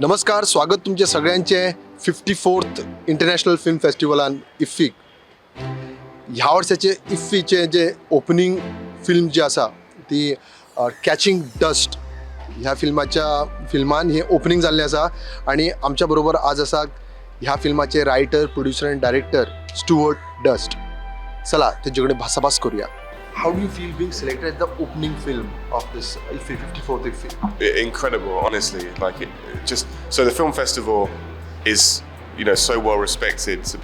नमस्कार, स्वागत तुमचे सगळ्यांचे 54th इंटरनॅशनल फिल्म फेस्टिवलान इफ्फीक. ह्या वर्साचे इफ्फीचे जे ओपनिंग फिल्म जी आसा ती कॅचिंग डस्ट ह्या फिल्मान हे ओपनिंग जाल्लें आसा आणि आमच्या बरोबर आज आसा ह्या फिल्माचे रायटर, प्रोड्युसर आनी डायरेक्टर स्टुअर्ट डस्ट. चला तेजे कडेन भासाभास करूया. How do you feel being selected as the opening film of this IFFI 54th IFFI? Incredible, honestly. Like just so the film festival is, so well respected. To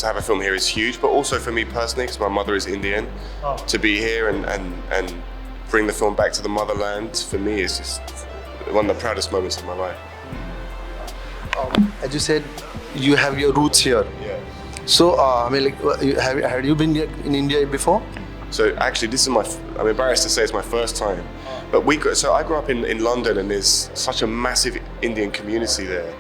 have a film here is huge, but also for me personally, because my mother is Indian, to be here and bring the film back to the motherland for me is just one of the proudest moments of my life. As you said, you have your roots here. Yeah. So, have you been in India before? So actually, this is I'm embarrassed to say it's my first time, but I grew up in London, and there's such a massive Indian community there,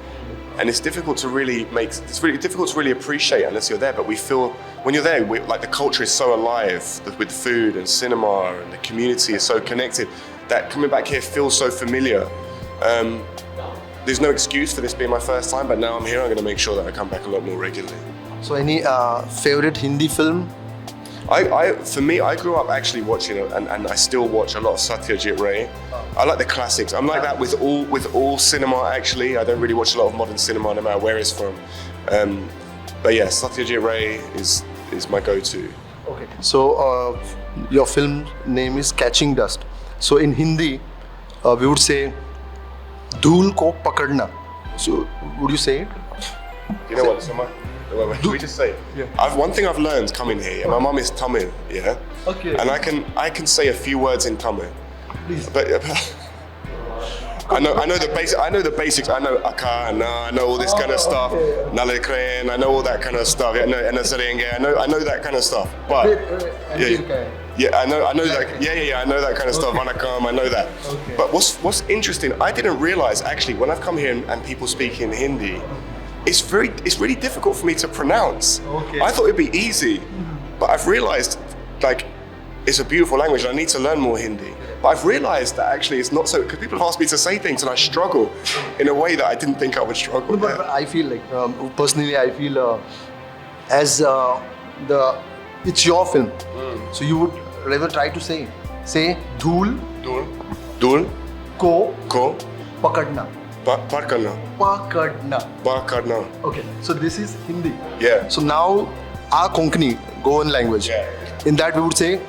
and it's difficult to really appreciate unless you're there. But we feel when you're there, like the culture is so alive with food and cinema, and the community is so connected that coming back here feels so familiar. There's no excuse for this being my first time, but now I'm here. I'm going to make sure that I come back a lot more regularly. So, any favorite Hindi film? For me, I grew up actually watching and I still watch a lot of Satyajit Ray. I like the classics. I'm like that with all cinema actually. I don't really watch a lot of modern cinema no matter where it's from. But yeah, Satyajit Ray is my go-to. Okay. So, your film name is Catching Dust. So, in Hindi, we would say "Dhool ko pakadna." So, would you say it? You know what? Can we just say? Yeah. One thing I've learned coming here. My mum is Tamil, yeah. Okay. And I can say a few words in Tamil. Please. But I know the basics. I know akka, and I know all this kind of stuff. Nalekren, I know all that kind of stuff. I know that kind of stuff. But yeah, I know that. Yeah. I know that kind of stuff. Manakam, I know that. Okay. But what's interesting? I didn't realize actually when I've come here and people speak in Hindi. It's really difficult for me to pronounce. Okay. I thought it'd be easy, but I've realized like it's a beautiful language and I need to learn more Hindi. But I've realized that actually it's not so, because people have asked me to say things and I struggle in a way that I didn't think I would struggle. But I feel like personally, I feel as it's your film, so you would rather try to say "Dhool Dul ko ko pakadna." Pakadna. Okay, so this is Hindi. Yeah. So now our Konkani, Goan language. Yeah. In that we would say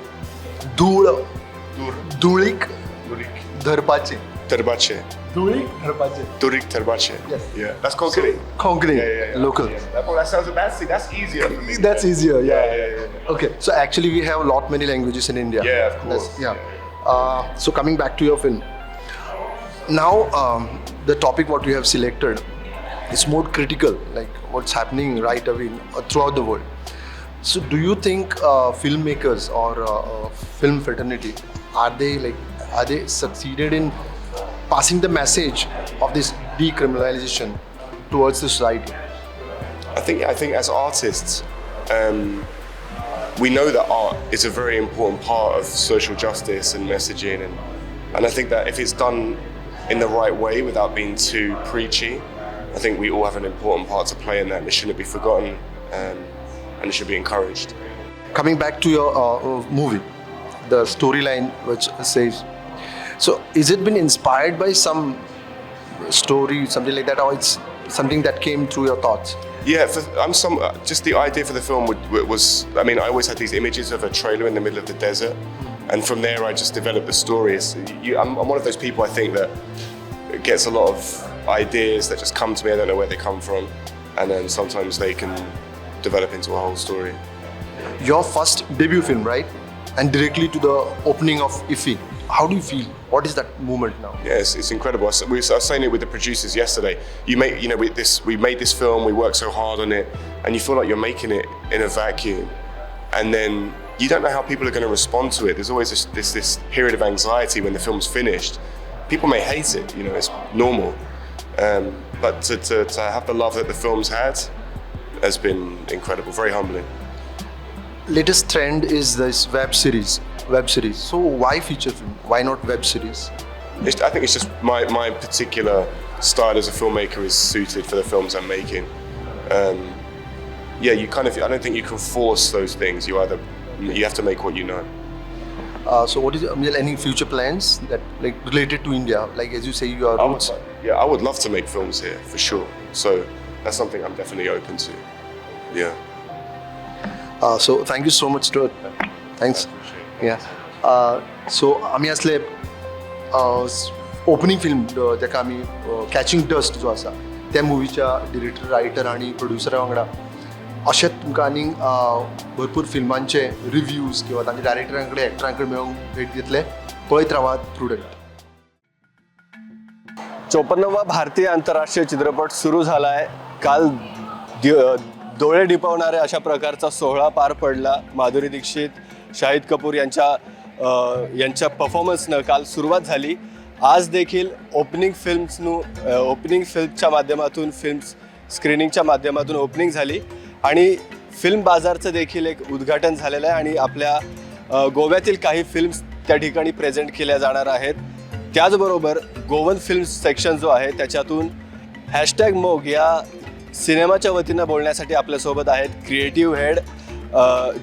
Dhulik Dharpache. Terbache. Dhulik Dharpache. Turik terbache. Yes. Yeah. That's Konkani. Konkani, Yeah. local. Yeah. That sounds that's easier for me. That's easier, yeah. Yeah. Okay, so actually we have a lot many languages in India. Yeah, of course. So coming back to your film. Now, the topic what we have selected is more critical, like what's happening right away throughout the world. So, do you think filmmakers or film fraternity are they succeeded in passing the message of this decriminalization towards the society? I think as artists, we know that art is a very important part of social justice and messaging, and I think that if it's done in the right way without being too preachy, I think we all have an important part to play in that, and it shouldn't be forgotten, and it should be encouraged. Coming back to your movie, the storyline which says, so is it been inspired by some story, something like that, or it's something that came through your thoughts? Yeah, just the idea for the film was, I mean, I always had these images of a trailer in the middle of the desert, and from there I just developed the stories. I'm one of those people, I think, that gets a lot of ideas that just come to me. I don't know where they come from, and then sometimes they can develop into a whole story. Your first debut film, right? And directly to the opening of IFFI. How do you feel? What is that moment now? Yes, it's incredible. I was saying it with the producers yesterday. We made this film. We worked so hard on it, and you feel like you're making it in a vacuum, and then you don't know how people are going to respond to it. There's always this period of anxiety when the film's finished. People may hate it, it's normal. But to have the love that the film's had has been incredible, very humbling. Latest trend is this web series. So why feature film? Why not web series? I think it's just my particular style as a filmmaker is suited for the films I'm making. Yeah, you kind of, I don't think you can force those things. You have to make what you know. So what is any future plans that like related to India? Like as you say, your roots. I would love to make films here for sure. So that's something I'm definitely open to. Yeah. So thank you so much, Stuart. Thanks. Yeah. So आम्ही असले opening film जाका आमी catching dust जो आसा त्या मुवीच्या director writer आणि प्रोड्युसरा वांगडा अशेंच तुमकां आनीक भरपूर फिल्मांचे रिव्ह्यूज किंवा तांच्या डायरेक्टरां कडेन एक्टरां कडेन मेळूंक भेट दितले पळयत रावात प्रुडंट. 54वा भारतीय आंतरराष्ट्रीय चित्रपट सुरू झाला आहे. काल डोळे डिपवणारे अशा प्रकारचा सोहळा पार पडला. माधुरी दीक्षित, शाहिद कपूर यांच्या परफॉर्मन्सनं काल सुरुवात झाली. आज देखील ओपनिंग फिल्मच्या माध्यमातून स्क्रीनिंगच्या माध्यमातून ओपनिंग झाली आणि फिल्म बाजारचं देखील एक उद्घाटन झालेलं आहे आणि आपल्या गोव्यातील काही फिल्म्स त्या ठिकाणी प्रेझेंट केल्या जाणार आहेत. त्याचबरोबर गोवन फिल्म सेक्शन जो आहे त्याच्यातून #मोग या सिनेमाच्या वतीनं बोलण्यासाठी आपल्यासोबत आहेत क्रिएटिव्ह हेड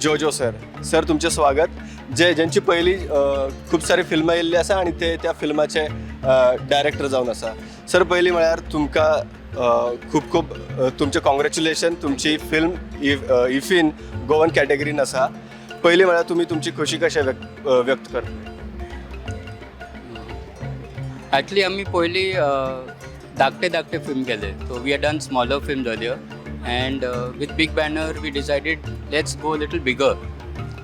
जोजो सर तुमचे स्वागत. ज्यांची पहिली खूप सारी फिल्मां येयल्ली आसा आणि ते त्या फिल्माचे डायरेक्टर जावन आसा. सर पयलीं म्हळ्यार तुमकां खूब तुमचे कॉंग्रॅच्युलेशन. तुमची फिल्म इफीन गोवन कॅटेगरीन आसा. पयलीं म्हळ्यार तुमी तुमची खोशी कशें व्यक्त करता? ॲक्च्युली आम्ही पहिली धाकटे फिल्म केले. So we had done smaller film earlier and with big banner we decided let's go little bigger.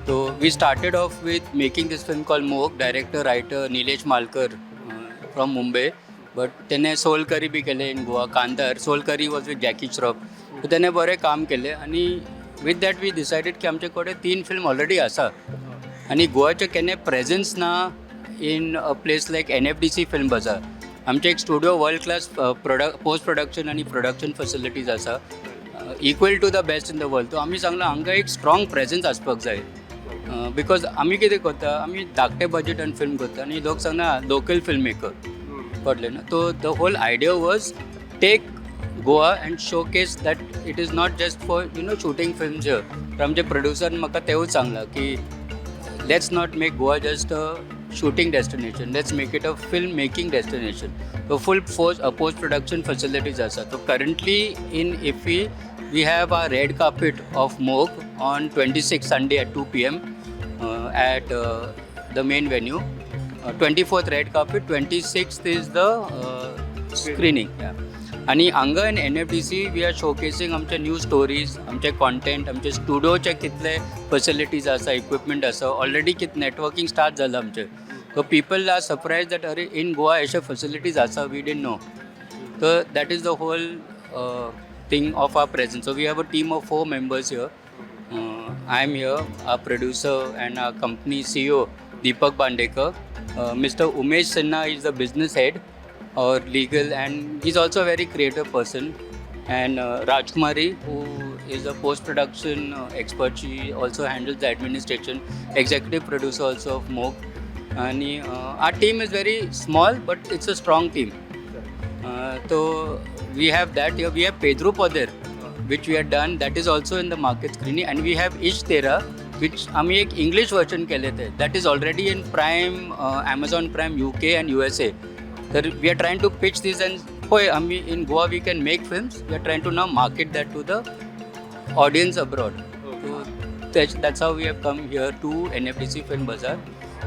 So we started off with making this film called Moog. Director, writer Nilesh Malkar from Mumbai. But त्याने soul करी B केले इन Goa. कांदार soul करी was with Jackie Shroff. सो त्याने बरे काम केले आणि with that we decided की आमचे कडेन 3 फिल्म ऑलरेडी आसा आणि गोवाचे केन्ना प्रेझन्स ना in a place like NFDC film Bazaar. आमचे एक studio world class post production आणि प्रोडक्शन फॅसिलिटीज आसा equal to the best in the world. तो आम्ही सांगला हांगा एक स्ट्रॉंग प्रेझन्स आसपाक जाय. बिकॉज आम्ही कितें करता आम्ही धाकटे बजेट आणि फिल्म करता आणि लोक सांगना लोकल फिल्म मेकर कळ्ळें ना. तो the whole idea was take Goa and शो केस that it is not just for shooting films here. तर आमचे प्रोड्युसरान म्हाका तेवूच सांगला की let's not make Goa just a shooting destination, let's make it a film making destination. तो फुल पोस्ट प्रोडक्शन फॅसिलिटीज आसा. तो currently in IFFI we have our red carpet of Moog on 26th Sunday at 2 p.m. At the main venue. 24th red carpet, 26th is the screening. Yeah. आणि हांगा इन NFDC we are showcasing आमचे new stories, आमचे content, आमचे स्टुडिओचे कितले facilities आसा, equipment आसा. Already कितें networking start जालां आमचें. So people are surprised that अरे इन गोवा अशे फॅसिलिटीज आसा we didn't know. So that is the whole thing of our presence. So we have a team of 4 members here. I am here, our producer and our company CEO Deepak Bandekar. Mr. Umesh Sinha is the business head or legal, and he's also a very creative person. And Rajkumari, who is a post-production expert, she also handles the administration, executive producer also of Moog. And our team is very small, but it's a strong team. So we have that here. We have Pedro Poder, which we had done. That is also in the market screening. And we have Ish Tera, which आम्ही एक English version केले थे. That is already in Prime, Amazon Prime UK and USA. So we are trying to pitch this and आम्ही in Goa we can make films. We are trying to now market that to the audience abroad. So that's how we have come here to NFDC Film Bazaar.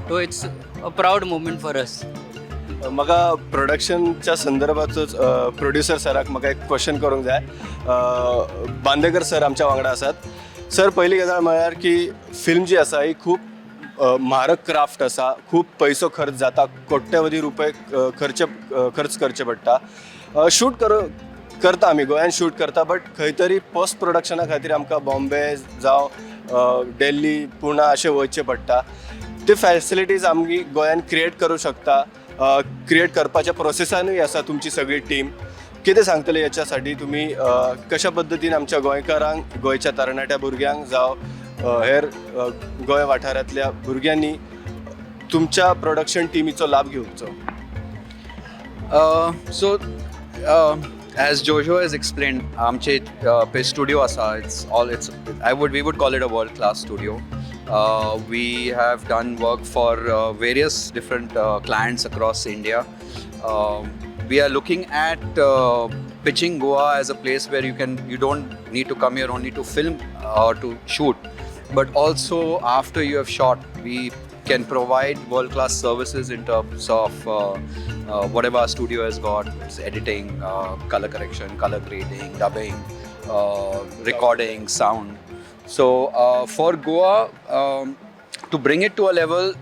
So it's a proud moment for us. म्हाका प्रोडक्शनच्या संदर्भातच producer सराक म्हाका एक question करूंक जाय. Bandekar sir आमच्या वांगडा आसात. Sir पयली गजाल म्हळ्यार की फिल्म जी आसा ही खूब म्हारग क्राफ्ट आसा. खूब पयसो खर्च जाता. कोट्यवधी रुपये खर्च करचे पडटा. शूट करता आमी गोंयान शूट करता, बट खंय तरी पोस्ट प्रोडक्शना खातीर आमकां बॉम्बे जावं दिल्ली पुणा अशें वयचें पडटा. ते फॅसिलिटीज आमी गोंयान क्रिएट करूं शकता. क्रिएट करपाच्या प्रोसेसानूय आसा तुमची सगळी टीम. कितें सांगतले याच्यासाठी तुम्ही कशा पद्दतीन आमच्या गोंयकारांक, गोंयच्या तरणाट्या भुरग्यांक जावं हेर गोंय वाठारांतल्या भुरग्यांनी तुमच्या प्रोडक्शन टिमीचो लाभ घेवचो? सो as Jojo has explained, आमचे पे studio असा. We would call it a world-class studio. We have done work for various different clients across India. We are looking at pitching Goa as a place where you don't need to come here only to film or to shoot, but also after you have shot, we can provide world-class services in terms of whatever our studio has got. It's editing, color correction, color grading, dubbing, recording, sound. So for Goa, to bring it to a level,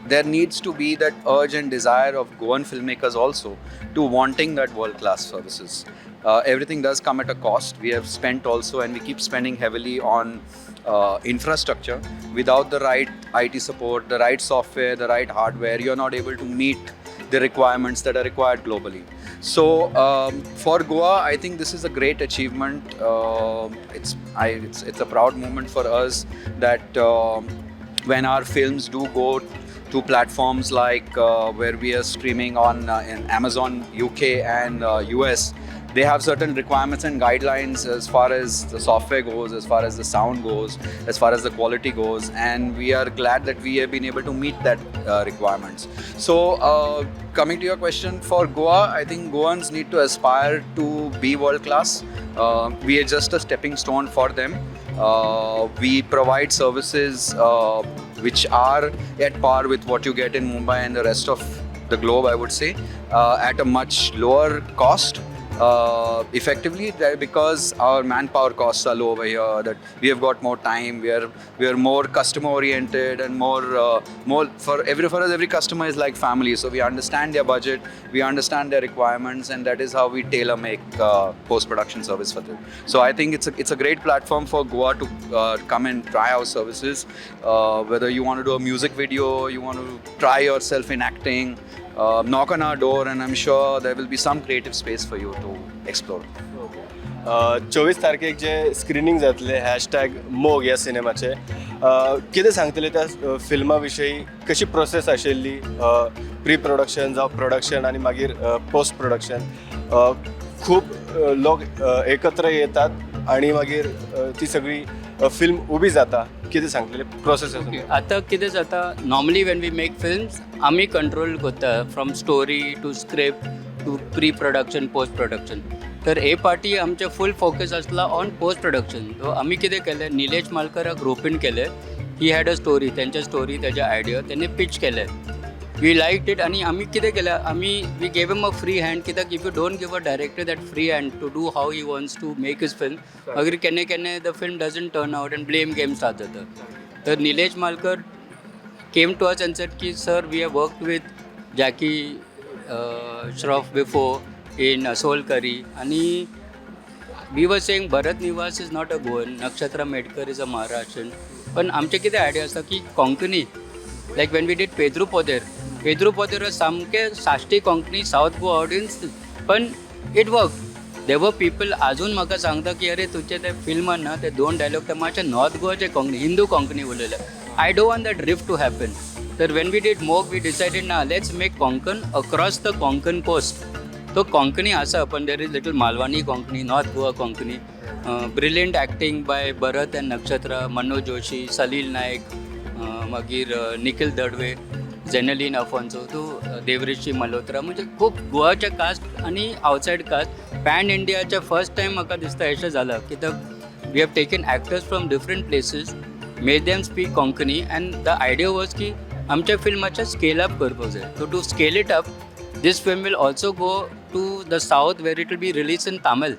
there needs to be that urge and desire of Goan filmmakers also to wanting that world-class services. Everything does come at a cost. We have spent also, and we keep spending heavily on infrastructure. Without the right IT support, the right software, the right hardware, you're not able to meet the requirements that are required globally. So for Goa, I think this is a great achievement. It's a proud moment for us that when our films do go to platforms like where we are streaming on in Amazon UK and US, they have certain requirements and guidelines as far as the software goes, as far as the sound goes, as far as the quality goes, and we are glad that we have been able to meet that requirements. So coming to your question, for Goa, I think Goans need to aspire to be world class. We are just a stepping stone for them. We provide services which are at par with what you get in Mumbai and the rest of the globe, I would say, at a much lower cost. Effectively, because our manpower costs are low over here, that we have got more time, we are more customer oriented, and more for us every customer is like family, so we understand their budget, we understand their requirements, and that is how we tailor make post production service for them. So I think it's a great platform for Goa to come and try our services, whether you want to do a music video, you want to try yourself in acting, knock on our door, and I'm sure there will be some creative space for you to explore. 24 तारखेक जे screening जातले #मोग ह्या सिनेमाचे, कितें सांगतले त्या फिल्मा विशयी, कशी प्रोसेस आशिल्ली, प्री प्रोडक्शन जावं प्रोडक्शन आनी मागीर पोस्ट प्रोडक्शन. खूब लोक एकत्र येतात आणि मागीर ती सगळी फिल्म उबी जाता. कितें सांगतले प्रोसेस? आतां कितें जाता, normally when we make films आमी कंट्रोल करता from story to script to pre production post production. तर हे पार्टी आमचे फूल फोकस आसला ऑन पोस्ट प्रोडक्शन. सो आमी कितें केलें, निलेश मालकराक रोपीन केलें. ही हॅड अ स्टोरी, तेंच्या स्टोरी, तेज्या आयडिया तेणे पिच केले. वी लायक इट, आनी आमी कितें केलें, we gave him a free hand. कित्याक if you don't give a director that free hand to do how he wants to make his film, मागीर केन्ना केन्ना the film doesn't turn out and blame game start जाता. तर Nilesh Malkar came to us and said की sir, we have worked with Jackie Shroff before in Soul Curry, and we were saying Bharat Niwas is not a Goan, Nakshatra Medkar is a Maharashtrian. पण आमचे कितें idea आसा की Konkani, like when we did Pedru Poder सामके Sashti Konkani south Goa audience, पण it work. There people अजून म्हाका सांगता की अरे तुजे ते फिल्मान ना ते 2 डायलॉग ते मातशे नॉर्थ गोवाचे कोंकणी, हिंदू कोंकणी उलयले. I don't want that rift to happen. तर when we did Mog we decided ना, let's make Konkan across the Konkan coast. तो कोंकणी आसा, पण there is little Malvani Konkani, north Goa Konkani. Brilliant acting by Bharat and Nakshatra, Manoj Joshi, Salil Nayak, मागीर निखिल दडवे, जेनेलिन अफोन्सो, देवरिशी मल्होत्रा, म्हणजे खूप गोवाचे कास्ट आणि आउटसायड कास्ट. पॅन इंडियाच्या फर्स्ट टायम म्हाका दिसता अशें जालां, कित्याक we have taken actors from different places, made them speak Konkani, and the idea was की आमच्या फिल्माचे स्केल अप करपाक जाय. So to scale it up, this film will also go to the south where it will be released in Tamil.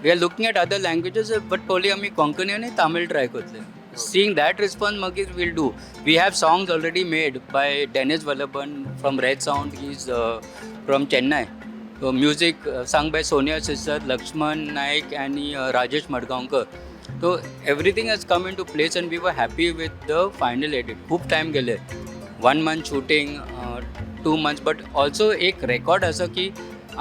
We are looking at other languages, but probably we Konkani and Tamil try karte. Seeing that response, magir we'll do. We have songs already made by Dennis Vallabhan from Red Sound. He's from Chennai. So music sung by Sonia Sisar, Lakshman Naik and Rajesh Madgaonkar. So everything has come into place and we were happy with the final edit. खूप time गेले. 1 month shooting, 2 months, but also एक record असं की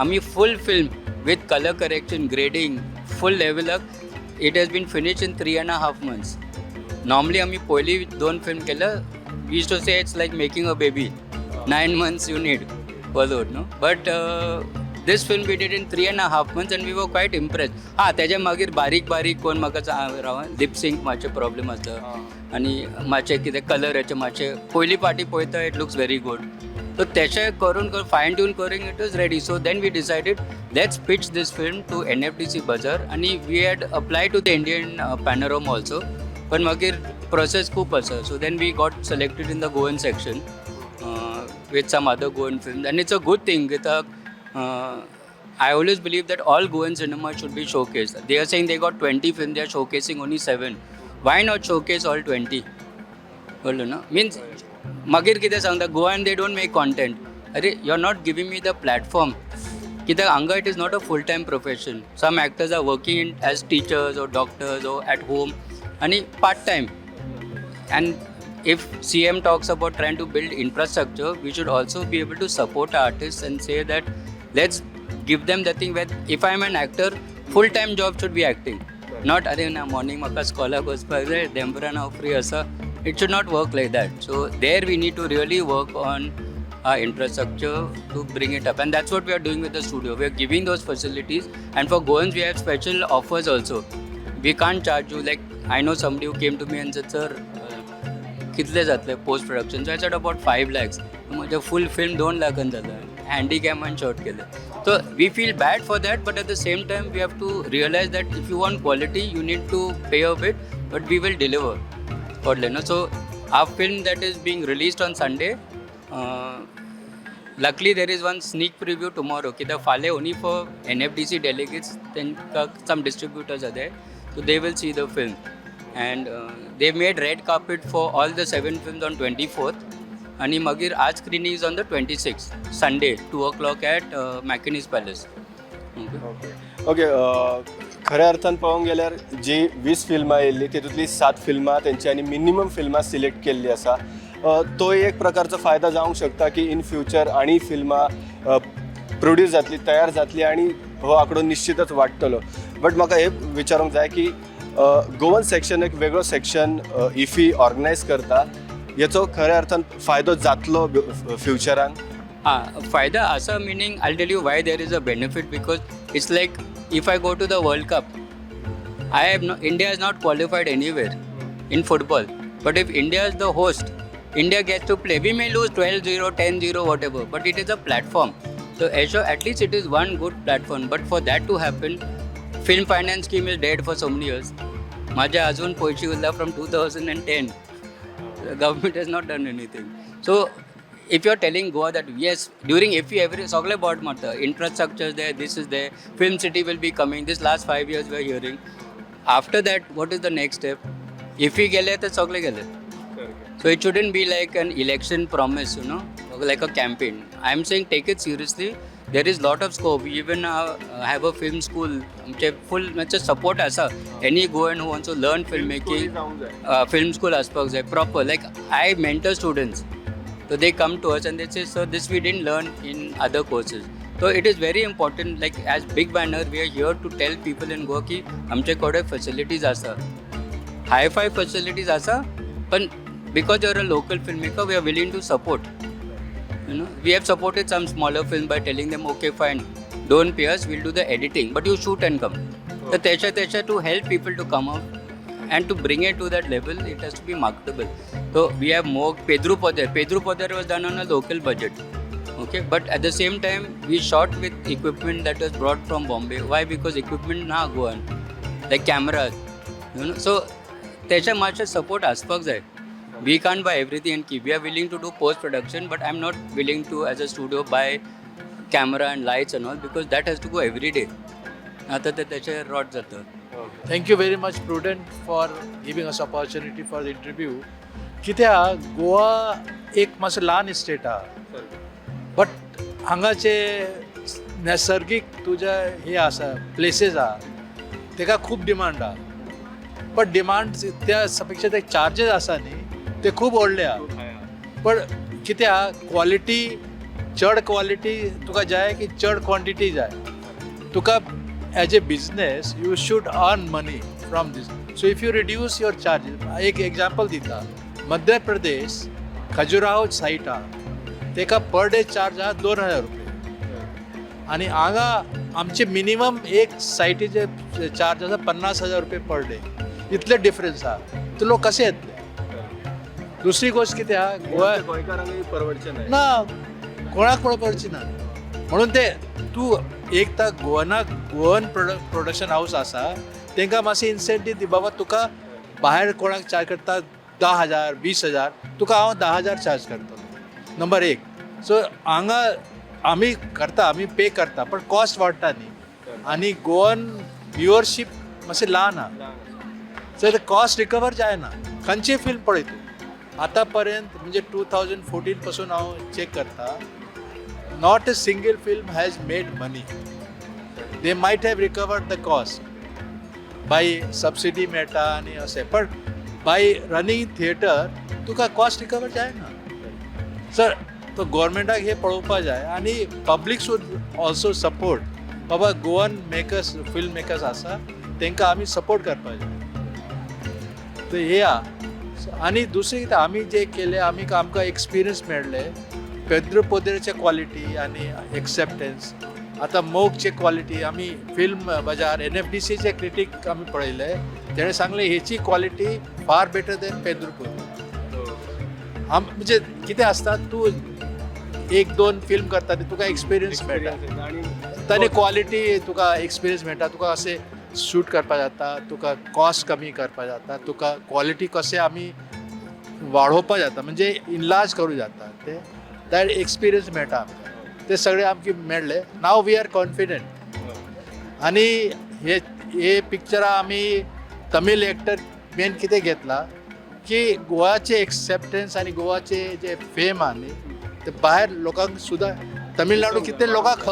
आम्ही full film with color correction, grading, full level up, it has been finished in 3.5 months. Normally आम्ही पहिली 2 film केलं, we used to say it's like making a baby. 9 months you need for load, no? But This film we did in 3.5 months and we were quite impressed. हां त्याच्या मागीर बारीक बारीक कोण म्हाका लिप सिंक मातशें प्रॉब्लेम आसता आनी मातशें कितें कलर हेचे मातशें पयली पाटी पळयता it looks very good. So तेशें करून फायन ट्यून करून it was ready. So then we decided let's pitch this film to NFDC Bazaar आनी we had apply to the Indian panorama also. पण मागीर प्रोसेस खूब आसा. So then we got selected in the Goan section with some other Goan films, and it's a good thing. I always believe that all Goan cinema should be showcased. They are saying they got 20 films, they are showcasing only 7. Why not showcase all 20? Well, no? Means, magir kide sangta, Goan they don't make content. Arey, you're not giving me the platform. Kida anga it is not a full-time profession. Some actors are working as teachers or doctors or at home, and part-time. And if CM talks about trying to build infrastructure, we should also be able to support artists and say that let's give them the thing where if I'm an actor, full-time job should be acting. Not arey na morning maka scholar goes by there, dembra now free asa. It should not work like that. So there we need to really work on our infrastructure to bring it up, and that's what we are doing with the studio. We are giving those facilities, and for Goans we have special offers also. We can't charge you like I know somebody who came to me and said, sir, कितले जातले post production. So I said about 5 lakhs. म्हजें फूल film 2 लाखान जालें. हँडीकॅमान shot केलें. So we feel bad for that, but at the same time we have to realise that if you want quality you need to pay a bit, but we will deliver कळ्ळें न्हू. So our film that is being released on Sunday. Luckily there is one sneak preview tomorrow. कित्याक फाल्यां only for NFDC delegates तांकां some distributors are there, so they will see the film. And they made red carpet for all the 7 films on 24th. आणि मागीर आज screening is on the 26th, Sunday, 2 o'clock at Mackinac Palace. Okay. खऱ्या अर्थान पळोवंक गेल्यार जी 20 फिल्मां येयल्ली तितूंतली 7 फिल्मां तेंच्यांनी मिनिमम फिल्मां सिलेक्ट केल्ली आसा. तो एक प्रकारचो फायदा जावंक शकता की इन फ्युचर आनी फिल्मां प्रोड्यूस जातली, तयार जातली आनी हो आंकडो निश्चितच वाडटलो. बट म्हाका हे विचारूंक जाय की गोवन सेक्शन एक वेगळो सेक्शन इफी ऑर्गनायज करता. याचो खऱ्या अर्थान फायदो जातलो फ्युचरान? हां, फायदा आसा. Meaning I tell you why there is a benefit. Because it's like if I go to the world cup, India is not qualified anywhere in football. But if India is the host, India gets to play. We may lose 12-0, 10-0, whatever, but it is a platform. So at least it is one good platform. But for that to happen, film finance scheme is dead for so many years. माझे अजून पैसे Urla from 2010. The government has not done anything. So if you're telling Goa that yes, during FE every सगळे board मारता, infrastructure is there, this is there, film city will be coming. This last 5 years we are hearing. After that, what is the next step? If we गेले तर सगळे गेले. So it shouldn't be like an election promise, like a campaign. I'm saying take it seriously. There is lot of scope. We even have a film school. Full support asa. Any Goan who wants to learn filmmaking, film school aspects proper. Like I mentor students, so they come to us and they say, "Sir, this we didn't learn in other courses." So it is very important. Like as Big Banner, we are here to tell people in Goa ki आमचेकडे facilities asa, high-fi facilities asa. But because you're a local filmmaker, we are willing to support. We have supported some smaller films by telling them, okay, fine, don't pay us, we'll do the editing, but you shoot and come. So tesha to help people to come up and to bring it to that level, it has to be marketable. So we have more Pedro Poder was done on a local budget. Okay, but at the same time, we shot with equipment that was brought from Bombay. Why? Because equipment na go on, like cameras. So tesha much support aspects there. We can't buy everything and keep. We are willing to do post-production, but I'm not willing to, as a studio, buy camera and lights and all, because that has to go every day. आता तर त्याचे rod जातं. Thank you very much, Prudent, for giving us opportunity for the interview. कित्याक गोवा एक मातसो ल्हान state आहा, but हांगाचे नैसर्गिक तुजे हे आसा प्लेसीस आहा तेका खूब डिमांड आहा. बट डिमांड त्या पेक्षा ते चार्जीस आसा न्ही ते खूब व्हडले आहा. पण कित्याक क्वॉलिटी, चड क्वॉलिटी तुका जाय की चड क्वॉन्टिटी जाय. तुका as a business you should earn money from this. So if you reduce your charges, एक एग्जाम्पल दिता, मध्य प्रदेश खजुराहो साईट आहा तेका पर डे चार्ज आहा 2000 रुपये. आणि हांगा आमचे मिनिमम एक सायटीचे चार्ज आसा 50,000 रुपये पर डे. इतले डिफरन्स आहा. ते लोक कसे येतले? दुसरी गोष्ट कितें आहा, गोंय गोंयकारांकय परवडचें नाही. ना कोणाक पडची ना. म्हणून ते तूं एक तर गोवन प्रोडक्शन हाऊस आसा तांकां मातशी इन्सेंटीव दी. बाबा तुका भायर कोणाक चार्ज करता 10,000 20,000, तुका हांव 10,000 चार्ज करतलो. नंबर 1. सो हांगा आमी पे करता पण कॉस्ट वाडटा न्ही. आनी गोवन व्ह्युअरशीप मातशें ल्हान आहा. सो ते कॉस्ट रिकवर जायना. खंयची फिल्म पळय तूं आतां पर्यंत म्हणजे 2014 पासून हांव चॅक करता, not a single film has made money. They might have recovered the cost by subsidy मेळटा आनी अशें, पण बाय रनिंग थिएटर तुका कॉस्ट रिकवर जायना. सर तो गव्हर्मेंटाक हे पळोवपा जाय आनी public should also support. Baba Goan makers film makers आसा तांकां आमी सपोर्ट करपा जाय. तर हे आहा. आनी दुसरें कितें आमी जे केलें, आमकां एक्सपिरियन्स मेळ्ळे. पेद्रो पोदेरचे क्वॉलिटी आनी एक्सेप्टन्स. आतां मोगचे क्वॉलिटी आमी फिल्म बाजार NFDCचे क्रिटीक आमी पळयले. तेणें सांगलें हेची क्वॉलिटी फार बेटर दॅन पेद्रो पोदेर. म्हणजे कितें आसता, तूं 1-2 फिल्म करता न्ही, तुका एक्सपिरियन्स मेळटा. ताणी क्वॉलिटी तुका एक्सपिरियन्स मेळटा. तुका अशें शूट करपा जाता, तुका कॉस्ट कमी करपा जाता, तुका क्वॉलिटी कशें आमी वाडोवपा जाता, म्हणजे इनलार्ज करूं जाता. ते दॅट एक्सपिरियन्स मेळटा आमकां. ते सगळे आमकां मेळ्ळे. Now we are confident. आनी हे पिक्चरां आमी तमीळ एक्टर मेन कितें घेतला की गोवाचे एक्सेप्टन्स आनी गोवाचे जे फेम आहा न्ही, ते भायर लोकांक सुद्दां तमिळनाडू कितले लोकांक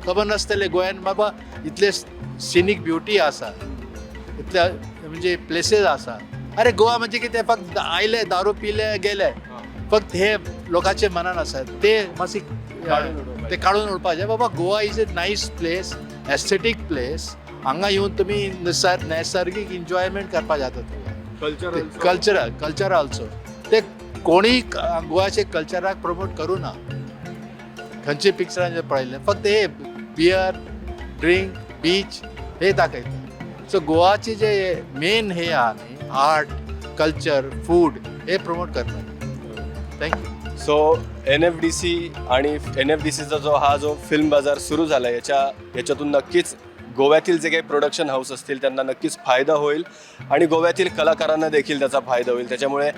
खबर नासतले गोंयान बाबा इतले सिनीक ब्युटी आसा, इतले म्हणजे प्लेसीस आसा. अरे गोवा म्हणजे कितें, फक्त आयले दारू पिले गेले, फक्त हे लोकांचे मनान आसा. ते मातशी ते काडून उडपा जाय. बाबा Goa is a nice place, aesthetic place. हांगा येवन तुमी नैसर्गीक एन्जॉयमेंट करपा जाता. Culture also. ते कोणी गोवाचे कल्चराक प्रमोट करूं ना. खंयचे पिक्चरान जे पळयले फक्त हे बियर, ड्रिंक, बीच हे दाखयता. सो गोवाचे जे मेन हे आहा न्ही, आर्ट, कल्चर, फूड हे प्रमोट करता. थँक्यू. सो NFDC आणि NFDCचा जो फिल्म बाजार सुरू झाला, याच्यातून नक्कीच गोव्यातील जे काही प्रोडक्शन हाऊस असतील त्यांना नक्कीच फायदा होईल आणि गोव्यातील कलाकारांना देखील त्याचा फायदा होईल. त्याच्यामुळे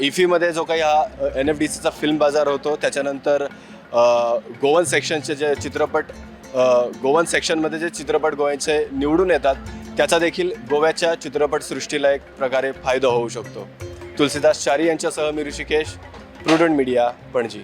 इफीमध्ये जो काही हा NFDCचा फिल्म बाजार होतो, त्याच्यानंतर गोवन सेक्शनचे जे चित्रपट, गोवन सेक्शनमध्ये जे चित्रपट गोव्याचे निवडून येतात, त्याचा देखील गोव्याच्या चित्रपटसृष्टीला एक प्रकारे फायदा होऊ शकतो. तुलसीदास चारी यांच्यासह मी ऋषिकेश, प्रुडंट मीडिया, पणजी.